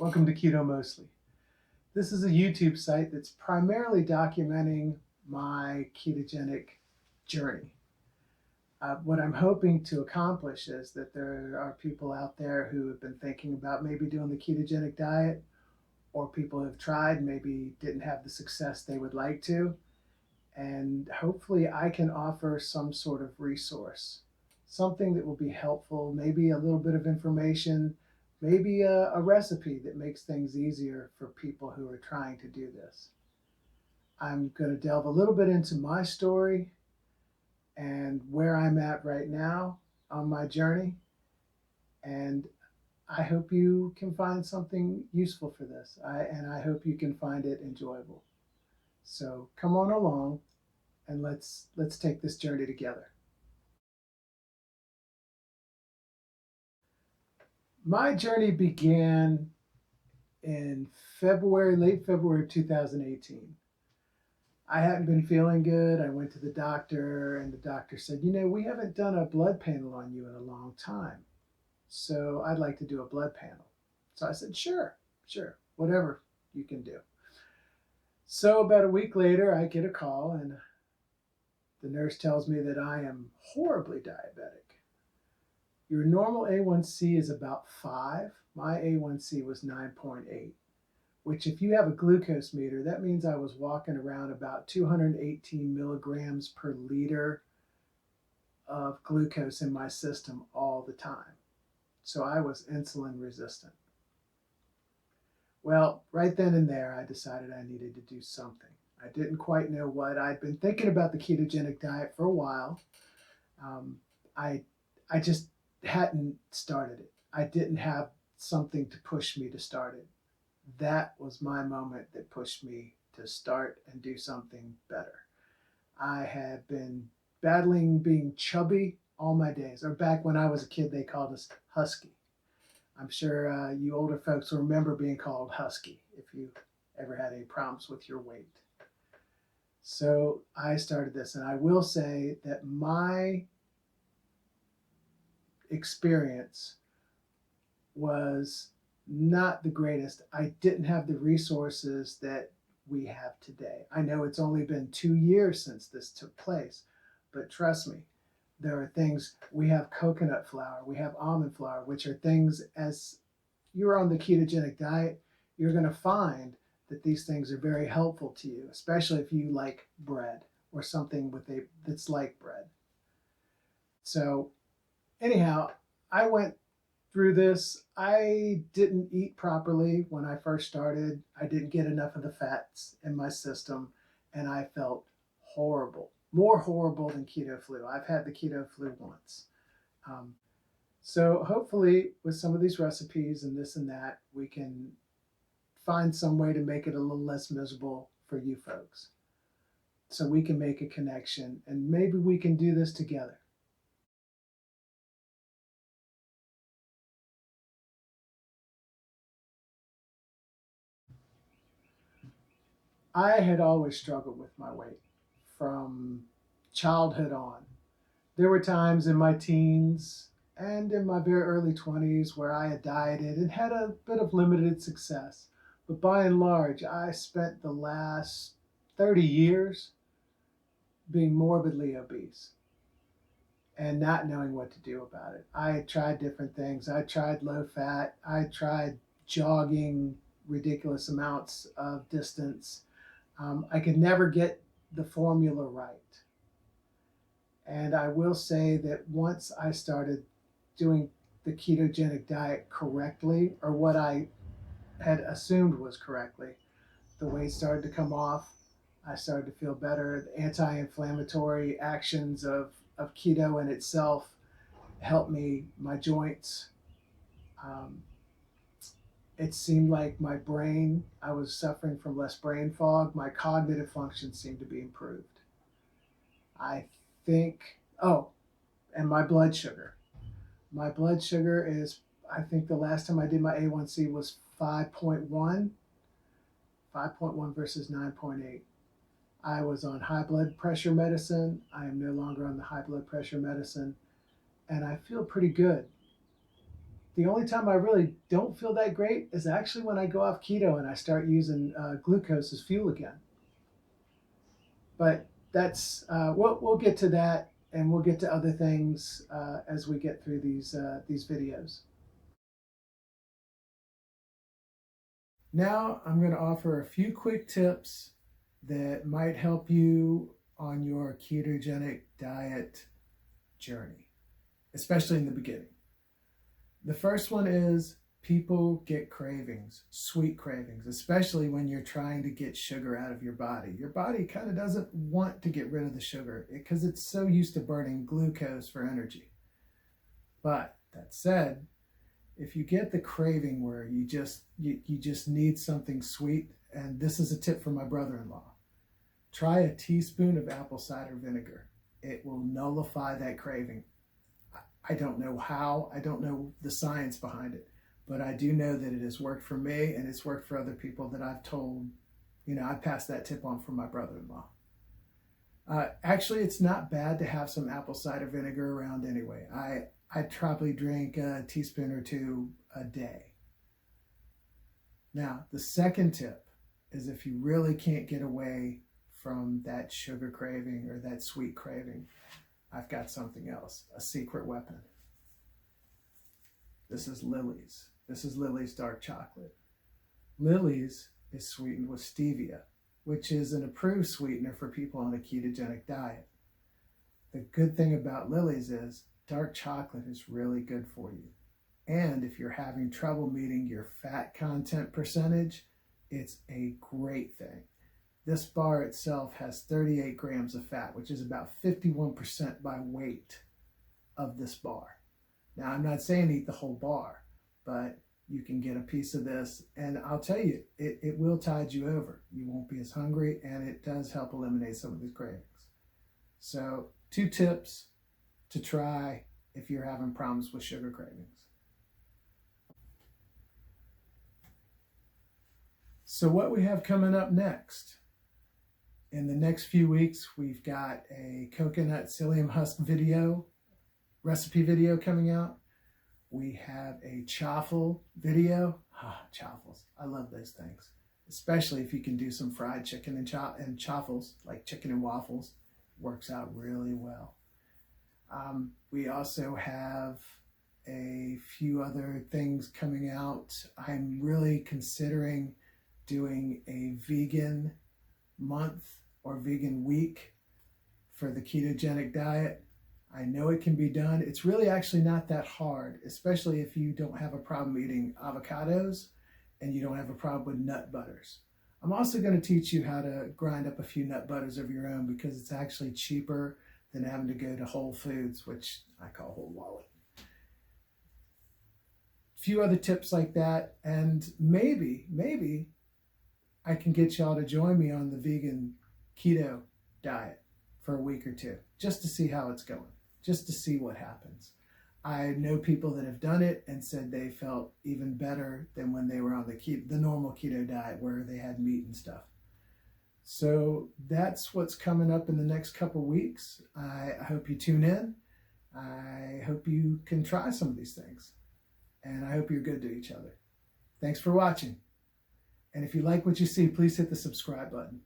Welcome to Keto Mostly. This is a YouTube site that's primarily documenting my ketogenic journey. What I'm hoping to accomplish is that there are people out there who have been thinking about maybe doing the ketogenic diet, or people have tried, maybe didn't have the success they would like to. And hopefully, I can offer some sort of resource, something that will be helpful, maybe a little bit of information, maybe a recipe that makes things easier for people who are trying to do this. I'm going to delve a little bit into my story and where I'm at right now on my journey. And I hope you can find something useful for this. And I hope you can find it enjoyable. So come on along and let's take this journey together. My journey began in late February of 2018. I hadn't been feeling good. I went to the doctor, and the doctor said, we haven't done a blood panel on you in a long time. So I'd like to do a blood panel. So I said, sure, whatever you can do. So about a week later, I get a call, and the nurse tells me that I am horribly diabetic. Your normal A1C is about 5. My A1C was 9.8, which if you have a glucose meter, that means I was walking around about 218 milligrams per liter of glucose in my system all the time. So I was insulin resistant. Well, right then and there, I decided I needed to do something. I didn't quite know what. I'd been thinking about the ketogenic diet for a while. Um, I, I just hadn't started it. I didn't have something to push me to start it. That was my moment that pushed me to start and do something better. I had been battling being chubby all my days, or back when I was a kid, they called us husky. I'm sure you older folks will remember being called husky if you ever had any problems with your weight. So I started this, and I will say that my experience was not the greatest. I didn't have the resources that we have today. I know it's only been 2 years since this took place, but trust me, there are things. We have coconut flour, we have almond flour, which are things, as you're on the ketogenic diet, you're going to find that these things are very helpful to you, especially if you like bread or something that's like bread. So anyhow, I went through this. I didn't eat properly when I first started. I didn't get enough of the fats in my system, and I felt horrible, more horrible than keto flu. I've had the keto flu once. Um, so hopefully, with some of these recipes and this and that, we can find some way to make it a little less miserable for you folks. So we can make a connection, and maybe we can do this together. I had always struggled with my weight from childhood on. There were times in my teens and in my very early 20s where I had dieted and had a bit of limited success. But by and large, I spent the last 30 years being morbidly obese and not knowing what to do about it. I had tried different things. I tried low fat. I tried jogging ridiculous amounts of distance. I could never get the formula right. And I will say that once I started doing the ketogenic diet correctly, or what I had assumed was correctly, the weight started to come off. I started to feel better. The anti-inflammatory actions of keto in itself helped me, my joints. Um, it seemed like my brain, I was suffering from less brain fog. My cognitive function seemed to be improved. I think, oh, and my blood sugar. My blood sugar is, I think the last time I did my A1C was 5.1, 5.1 versus 9.8. I was on high blood pressure medicine. I am no longer on the high blood pressure medicine, and I feel pretty good. The only time I really don't feel that great is actually when I go off keto and I start using glucose as fuel again. But that's we'll get to that, and we'll get to other things as we get through these videos. Now I'm going to offer a few quick tips that might help you on your ketogenic diet journey, especially in the beginning. The first one is people get cravings, sweet cravings, especially when you're trying to get sugar out of your body. Your body kind of doesn't want to get rid of the sugar because it's so used to burning glucose for energy. But that said, if you get the craving where you just need something sweet, and this is a tip from my brother-in-law, try a teaspoon of apple cider vinegar. It will nullify that craving. I don't know how, I don't know the science behind it, but I do know that it has worked for me, and it's worked for other people that I've told, I passed that tip on from my brother-in-law. Actually, it's not bad to have some apple cider vinegar around anyway. I probably drink a teaspoon or two a day. Now, the second tip is if you really can't get away from that sugar craving or that sweet craving, I've got something else, a secret weapon. This is Lily's. This is Lily's dark chocolate. Lily's is sweetened with stevia, which is an approved sweetener for people on a ketogenic diet. The good thing about Lily's is dark chocolate is really good for you. And if you're having trouble meeting your fat content percentage, it's a great thing. This bar itself has 38 grams of fat, which is about 51% by weight of this bar. Now, I'm not saying eat the whole bar, but you can get a piece of this, and I'll tell you, it will tide you over. You won't be as hungry, and it does help eliminate some of these cravings. So, 2 tips to try if you're having problems with sugar cravings. So what we have coming up next, in the next few weeks, we've got a coconut psyllium husk recipe video coming out. We have a chaffle video. Chaffles, I love those things, especially if you can do some fried chicken and chaffles, like chicken and waffles, works out really well. We also have a few other things coming out. I'm really considering doing a vegan month or vegan week for the ketogenic diet. I know it can be done. It's really actually not that hard, especially if you don't have a problem eating avocados and you don't have a problem with nut butters. I'm also going to teach you how to grind up a few nut butters of your own because it's actually cheaper than having to go to Whole Foods, which I call Whole Wallet. A few other tips like that, and maybe I can get y'all to join me on the vegan keto diet for a week or 2, just to see how it's going, just to see what happens. I know people that have done it and said they felt even better than when they were on the normal keto diet where they had meat and stuff. So that's what's coming up in the next couple weeks. I hope you tune in. I hope you can try some of these things. And I hope you're good to each other. Thanks for watching. And if you like what you see, please hit the subscribe button.